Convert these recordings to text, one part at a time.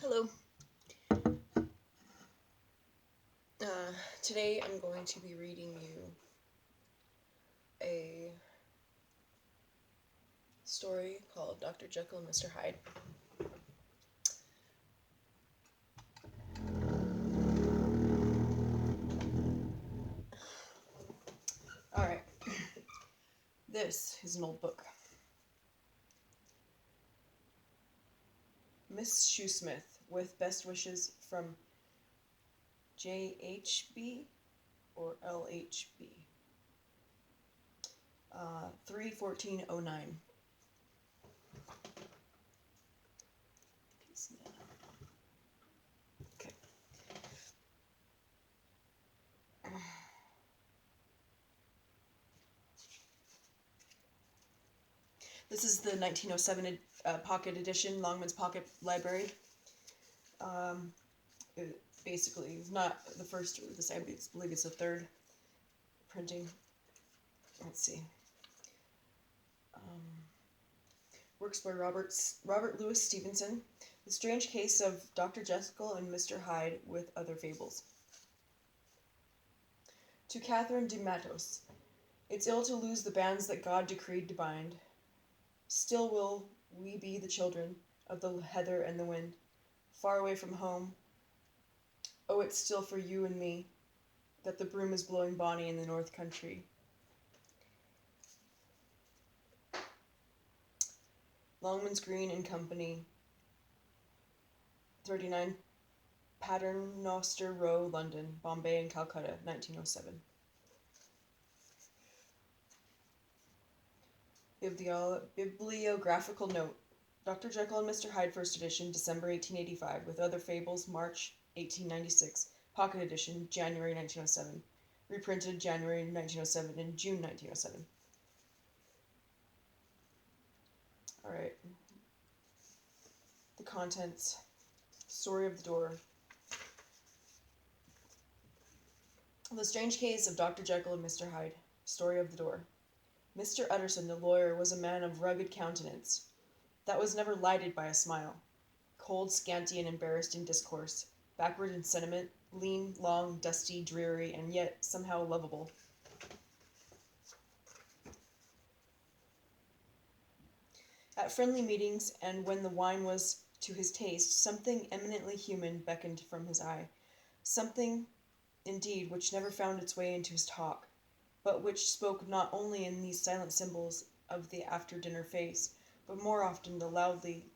Hello. Today I'm going to be reading you a story called Dr. Jekyll and Mr. Hyde. Alright, this is an old book. Miss Shoesmith, with best wishes from JHB or LHB. 3/14/09. Okay. This is the 1907 pocket edition, Longman's Pocket Library. It basically is not the first or the second, I believe it's the third printing. Let's see. Works by Robert Louis Stevenson. The Strange Case of Dr. Jekyll and Mr. Hyde with Other Fables. To Catherine de Matos. It's ill to lose the bands that God decreed to bind. Still will we be the children of the heather and the wind, far away from home. Oh, it's still for you and me that the broom is blowing bonny in the north country. Longman's Green and Company, 39 Paternoster Row, London, Bombay and Calcutta, 1907. Bibliographical note. Dr. Jekyll and Mr. Hyde, first edition, December 1885, with Other Fables, March 1896, pocket edition, January 1907, reprinted January 1907 and June 1907. Alright. The contents. Story of the Door. The Strange Case of Dr. Jekyll and Mr. Hyde. Story of the Door. Mr. Utterson, the lawyer, was a man of rugged countenance, that was never lighted by a smile, cold, scanty, and embarrassed in discourse, backward in sentiment, lean, long, dusty, dreary, and yet somehow lovable. At friendly meetings, and when the wine was to his taste, something eminently human beckoned from his eye, something, indeed, which never found its way into his talk, but which spoke not only in these silent symbols of the after-dinner face, but more often loudly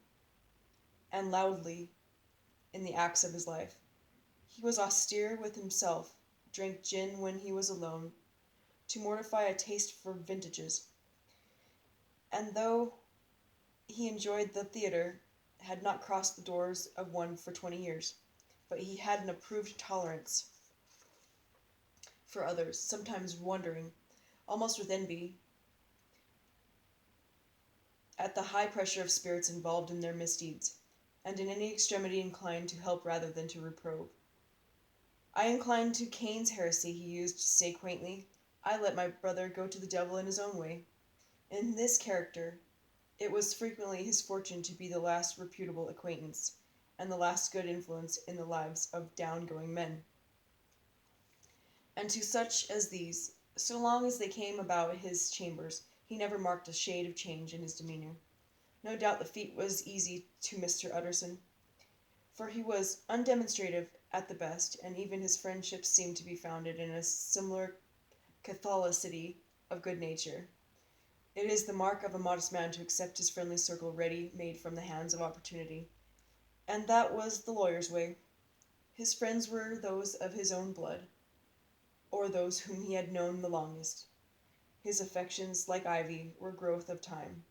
in the acts of his life. He was austere with himself, drank gin when he was alone, to mortify a taste for vintages, and though he enjoyed the theatre, had not crossed the doors of one for 20 years, but he had an approved tolerance for others, sometimes wondering, almost with envy, at the high pressure of spirits involved in their misdeeds, and in any extremity inclined to help rather than to reprove. I incline to Cain's heresy, he used to say quaintly. I let my brother go to the devil in his own way. In this character, it was frequently his fortune to be the last reputable acquaintance, and the last good influence in the lives of down-going men. And to such as these, so long as they came about his chambers, he never marked a shade of change in his demeanour. No doubt the feat was easy to Mr. Utterson, for he was undemonstrative at the best, and even his friendships seemed to be founded in a similar catholicity of good nature. It is the mark of a modest man to accept his friendly circle ready-made from the hands of opportunity, and that was the lawyer's way. His friends were those of his own blood, or those whom he had known the longest. His affections, like ivy, were growth of time.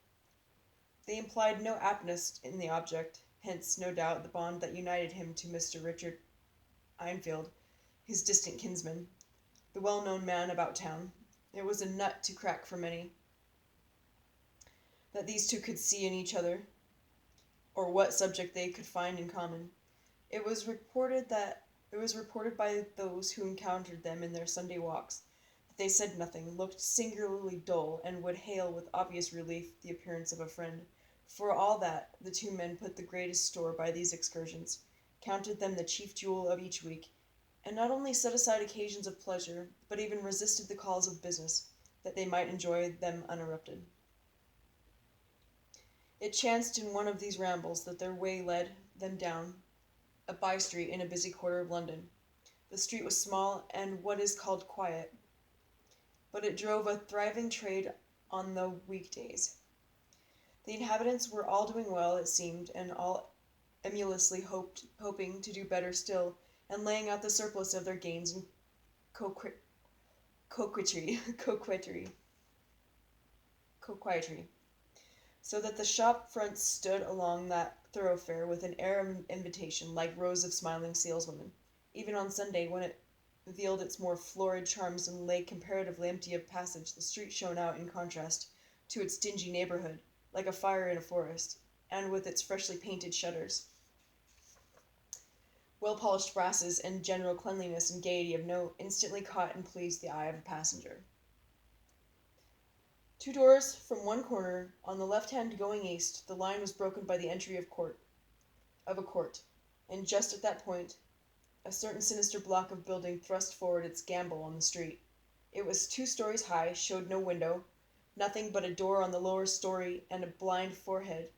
They implied no aptness in the object, hence, no doubt, the bond that united him to Mr. Richard Enfield, his distant kinsman, the well-known man about town. It was a nut to crack for many, that these two could see in each other, or what subject they could find in common. It was reported by those who encountered them in their Sunday walks, that they said nothing, looked singularly dull, and would hail with obvious relief the appearance of a friend, For all that, the two men put the greatest store by these excursions, counted them the chief jewel of each week, and not only set aside occasions of pleasure, but even resisted the calls of business, that they might enjoy them uninterrupted. It chanced in one of these rambles that their way led them down a by-street in a busy quarter of London. The street was small and what is called quiet, but it drove a thriving trade on the weekdays. The inhabitants were all doing well, it seemed, and all emulously hoping to do better still, and laying out the surplus of their gains in coquetry, so that the shop fronts stood along that thoroughfare with an air of invitation, like rows of smiling saleswomen. Even on Sunday, when it revealed its more florid charms and lay comparatively empty of passage, the street shone out in contrast to its dingy neighborhood, like a fire in a forest, and with its freshly painted shutters, well-polished brasses, and general cleanliness and gaiety of note, instantly caught and pleased the eye of a passenger. 2 doors from one corner, on the left hand going east, the line was broken by the entry of a court, and just at that point a certain sinister block of building thrust forward its gable on the street. It was 2 stories high, showed no window, nothing but a door on the lower story and a blind forehead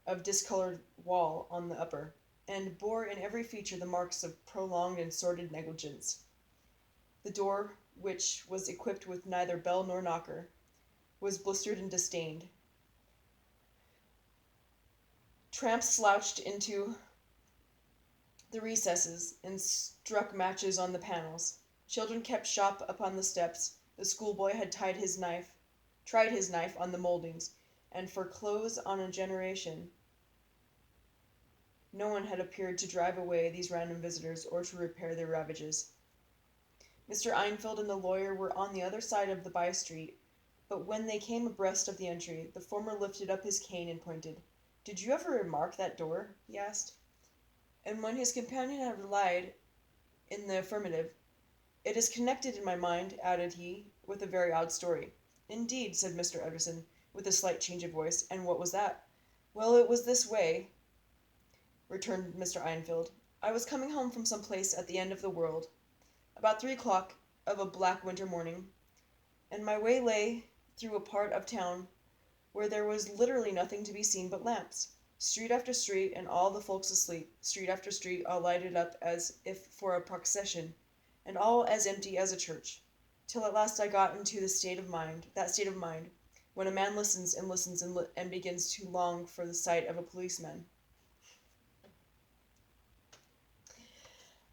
of discolored wall on the upper, and bore in every feature the marks of prolonged and sordid negligence. The door, which was equipped with neither bell nor knocker, was blistered and disdained. Tramps slouched into the recesses and struck matches on the panels. Children kept shop upon the steps. The schoolboy had tried his knife on the mouldings, and for close on a generation no one had appeared to drive away these random visitors or to repair their ravages. Mr. Einfeld and the lawyer were on the other side of the by-street, but when they came abreast of the entry, the former lifted up his cane and pointed. "Did you ever remark that door?" he asked. And when his companion had replied in the affirmative, "It is connected in my mind," added he, "with a very odd story." "Indeed," said Mr. Utterson, with a slight change of voice. "And what was that?" "Well, it was this way," returned Mr. Einfield. "I was coming home from some place at the end of the world, about 3 o'clock of a black winter morning, and my way lay through a part of town where there was literally nothing to be seen but lamps. Street after street, and all the folks asleep. Street after street, all lighted up as if for a procession, and all as empty as a church. Till at last I got into that state of mind, when a man listens and listens and begins to long for the sight of a policeman.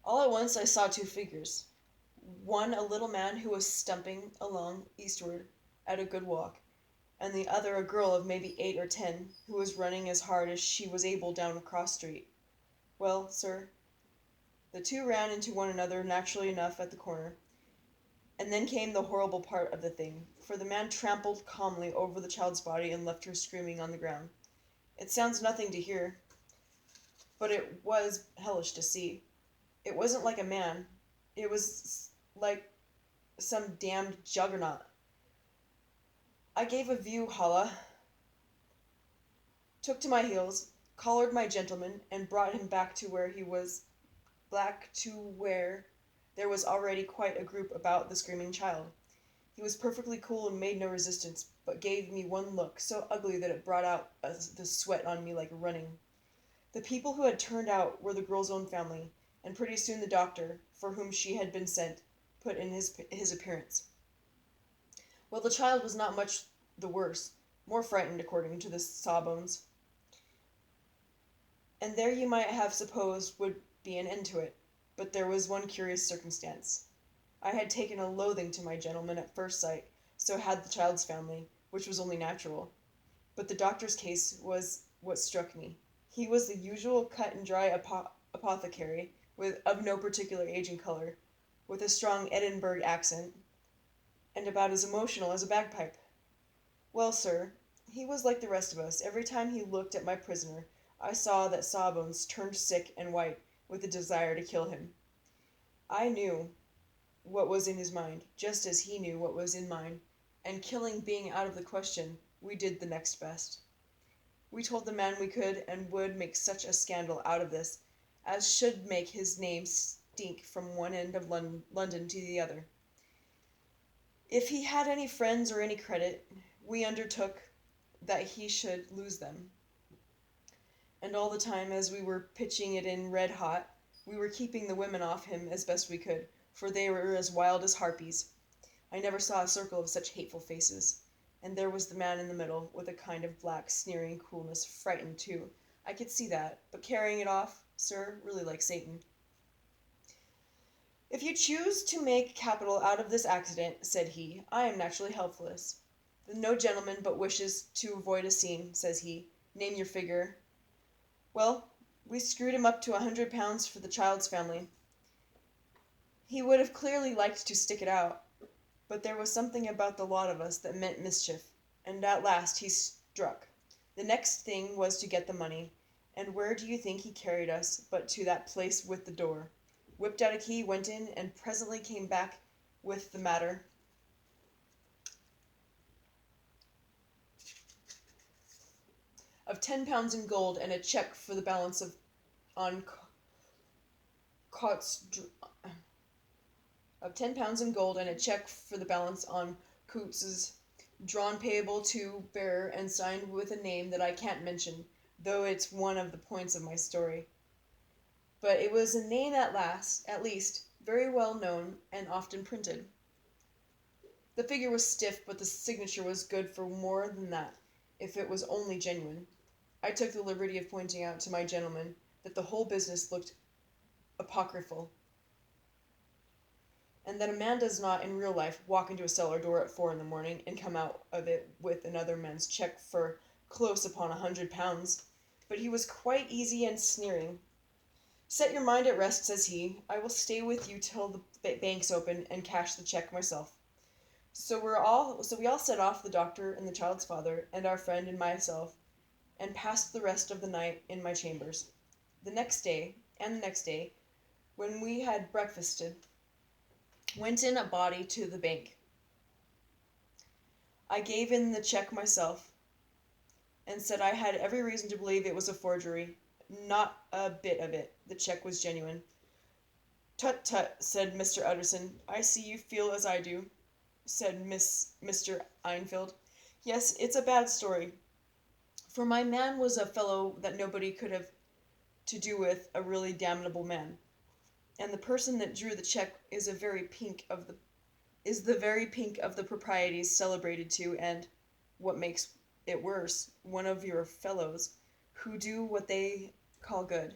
All at once I saw 2 figures. One a little man who was stumping along eastward at a good walk, and the other a girl of maybe 8 or 10, who was running as hard as she was able down a cross street. Well, sir, the 2 ran into one another naturally enough at the corner, and then came the horrible part of the thing, for the man trampled calmly over the child's body and left her screaming on the ground. It sounds nothing to hear, but it was hellish to see. It wasn't like a man. It was like some damned juggernaut. I gave a view, holla, took to my heels, collared my gentleman, and brought him back to where there was already quite a group about the screaming child. He was perfectly cool and made no resistance, but gave me one look, so ugly that it brought out the sweat on me like running. The people who had turned out were the girl's own family, and pretty soon the doctor, for whom she had been sent, put in his appearance. Well, the child was not much the worse, more frightened according to the sawbones, and there you might have supposed would be an end to it. But there was one curious circumstance. I had taken a loathing to my gentleman at first sight, so had the child's family, which was only natural. But the doctor's case was what struck me. He was the usual cut-and-dry apothecary, of no particular age and color, with a strong Edinburgh accent, and about as emotional as a bagpipe. Well, sir, he was like the rest of us. Every time he looked at my prisoner, I saw that Sawbones turned sick and white with a desire to kill him. I knew what was in his mind, just as he knew what was in mine, and killing being out of the question, we did the next best. We told the man we could and would make such a scandal out of this as should make his name stink from one end of London to the other. If he had any friends or any credit, we undertook that he should lose them. And all the time as we were pitching it in red hot, we were keeping the women off him as best we could, for they were as wild as harpies. I never saw a circle of such hateful faces. And there was the man in the middle, with a kind of black, sneering coolness, frightened too. I could see that, but carrying it off, sir, really like Satan. If you choose to make capital out of this accident, said he, I am naturally helpless. No gentleman but wishes to avoid a scene, says he. Name your figure. Well, we screwed him up to £100 for the child's family. He would have clearly liked to stick it out, but there was something about the lot of us that meant mischief, and at last he struck. The next thing was to get the money, and where do you think he carried us but to that place with the door? Whipped out a key, went in, and presently came back with the matter of £10 in gold and a cheque for the balance on Coutts of £10 in gold and a cheque for the balance on Coutts's, drawn payable to bearer and signed with a name that I can't mention, though it's one of the points of my story. But it was a name at least, very well known and often printed. The figure was stiff, but the signature was good for more than that, if it was only genuine. I took the liberty of pointing out to my gentleman that the whole business looked apocryphal, and that a man does not in real life walk into a cellar door at 4 a.m. and come out of it with another man's cheque for close upon £100. But he was quite easy and sneering. Set your mind at rest, says he. I will stay with you till the bank's open and cash the cheque myself. So we all set off, the doctor and the child's father and our friend and myself, and passed the rest of the night in my chambers. The next day, when we had breakfasted, went in a body to the bank. I gave in the cheque myself, and said I had every reason to believe it was a forgery. Not a bit of it. The cheque was genuine. Tut, tut, said Mr. Utterson. I see you feel as I do, said Mr. Einfield. Yes, it's a bad story, for my man was a fellow that nobody could have to do with, a really damnable man. And the person that drew the cheque is the very pink of the proprieties celebrated to, and, what makes it worse, one of your fellows, who do what they call good.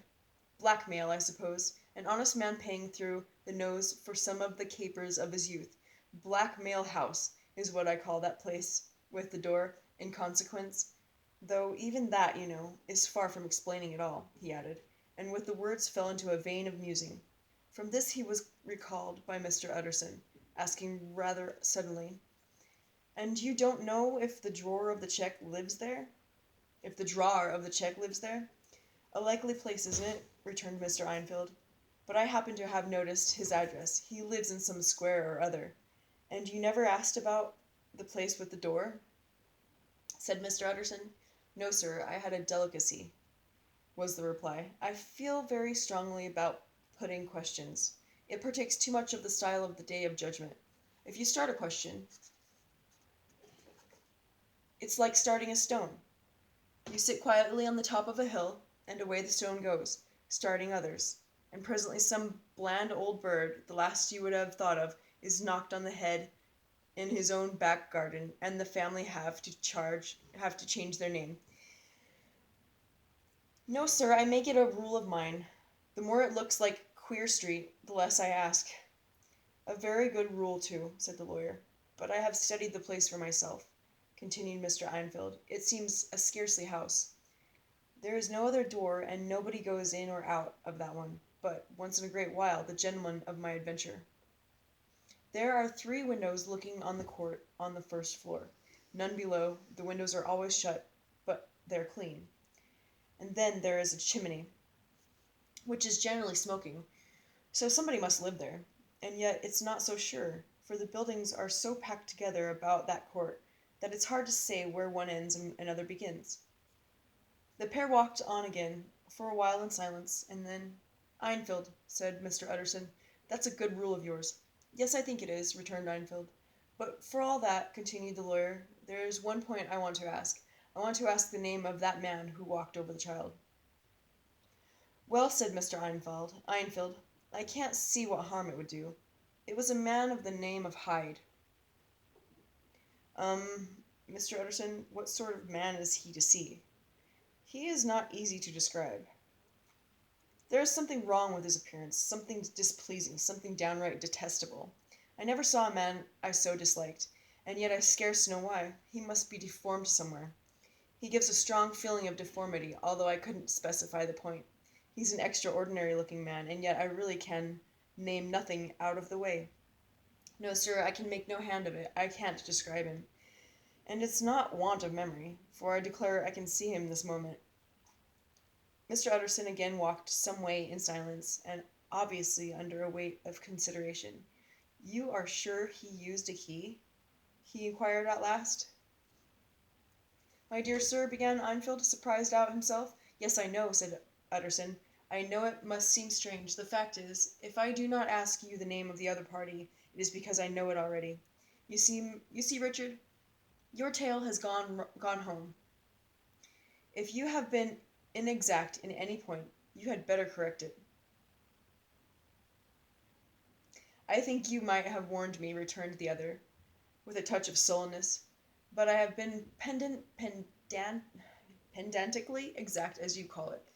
Blackmail, I suppose. An honest man paying through the nose for some of the capers of his youth. Blackmail House is what I call that place with the door, in consequence. Though even that, you know, is far from explaining it all, he added, and with the words fell into a vein of musing. From this he was recalled by Mr. Utterson, asking rather suddenly, And you don't know if the drawer of the cheque lives there? If the drawer of the cheque lives there? A likely place, isn't it? Returned Mr. Einfield. But I happen to have noticed his address. He lives in some square or other. And you never asked about the place with the door? Said Mr. Utterson. No, sir, I had a delicacy, was the reply. I feel very strongly about putting questions. It partakes too much of the style of the Day of Judgment. If you start a question, it's like starting a stone. You sit quietly on the top of a hill, and away the stone goes, starting others. And presently some bland old bird, the last you would have thought of, is knocked on the head in his own back garden, and the family have to change their name. No, sir, I make it a rule of mine. The more it looks like Queer Street, the less I ask. A very good rule, too, said the lawyer. But I have studied the place for myself, continued Mr. Einfield. It seems a scarcely house. There is no other door, and nobody goes in or out of that one, but, once in a great while, the gentleman of my adventure. There are 3 windows looking on the court on the first floor. None below. The windows are always shut, but they're clean. And then there is a chimney, which is generally smoking, so somebody must live there. And yet it's not so sure, for the buildings are so packed together about that court that it's hard to say where one ends and another begins. The pair walked on again for a while in silence, and then, "Einfield," said Mr. Utterson, "that's a good rule of yours." "Yes, I think it is," returned Einfield. "But for all that," continued the lawyer, "there is one point I want to ask. I want to ask the name of that man who walked over the child." "Well," said Mr. Einfield, "I can't see what harm it would do. It was a man of the name of Hyde." Mr. Utterson, what sort of man is he to see?" "He is not easy to describe. There is something wrong with his appearance, something displeasing, something downright detestable. I never saw a man I so disliked, and yet I scarce know why. He must be deformed somewhere. He gives a strong feeling of deformity, although I couldn't specify the point. He's an extraordinary looking man, and yet I really can name nothing out of the way. No, sir, I can make no hand of it. I can't describe him. And it's not want of memory, for I declare I can see him this moment." Mr. Utterson again walked some way in silence, and obviously under a weight of consideration. "You are sure he used a key?" he inquired at last. "My dear sir," began Einfield, surprised out himself. "Yes, I know," said Utterson. "I know it must seem strange. The fact is, if I do not ask you the name of the other party, it is because I know it already. You see, Richard, your tale has gone home. If you have been inexact in any point, you had better correct it." "I think you might have warned me," returned the other, with a touch of sullenness. "But I have been pedantically exact, as you call it.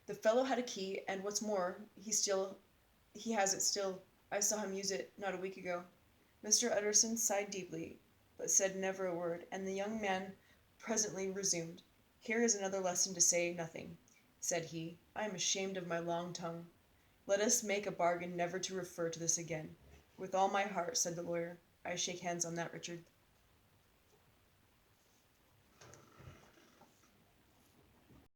The fellow had a key, and what's more, he has it still. I saw him use it not a week ago." Mr. Utterson sighed deeply, but said never a word, and the young man presently resumed. "Here is another lesson to say nothing," said he. "I am ashamed of my long tongue. Let us make a bargain never to refer to this again." "With all my heart," said the lawyer. "I shake hands on that, Richard."